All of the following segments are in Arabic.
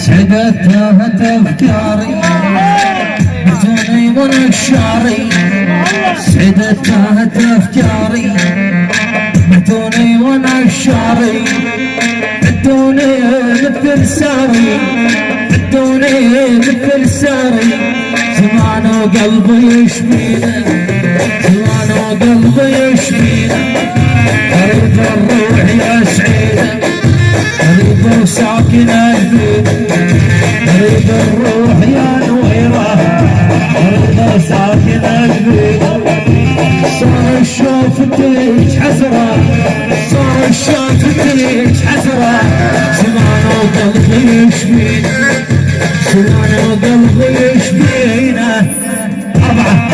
سعدتها افكاري بدوني وانا الشعري سعدتها افكاري بدوني وانا الشعري عدوني مثل ساري عدوني مثل ساري زمان وقلبي يشبينا زمان وقلبي يشبينا قريب الروح يا سعيدة قريب وساكن البيت قريب الروح يا نويرة قريب وساكن البيت صار شوفتك حسرة صار شوفتك حسرة زمان وقلبي يشبينا زمان وقلبي يشبينا أربعة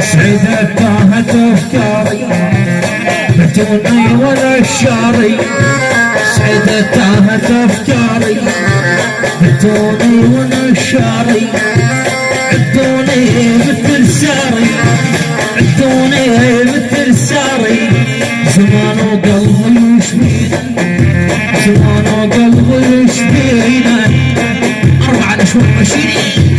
سعدتها افكاري بدوني ولا الشعري سعدتها افكاري بدوني ولا الشعري عدوني مثل ساري عدوني مثل ساري زمان وقلبي يشبينا زمان وقلبي يشبينا أربعة نشوف مشيني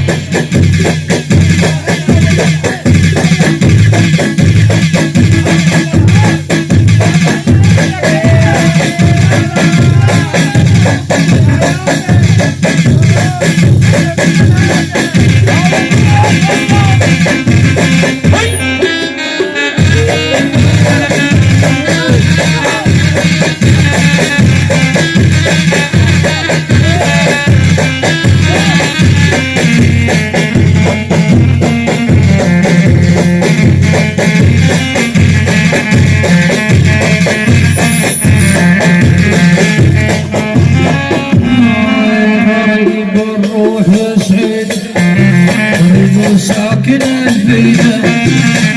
ساكن البيت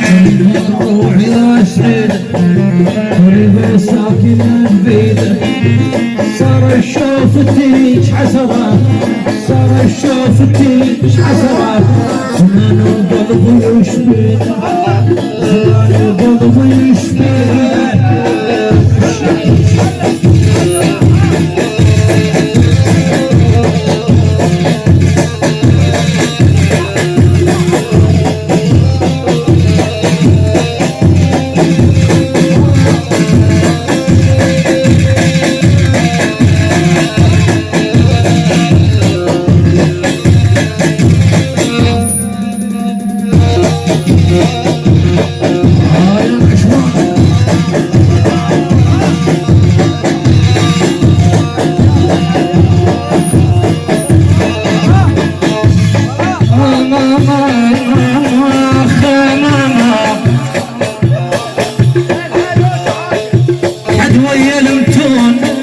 قريب الروح يا سعيدة قريب ساكن البيت صار شوفتك حسرة صار شوفتك حسرة زمان وقلبي يشبينا زمان وقلبي يشبينا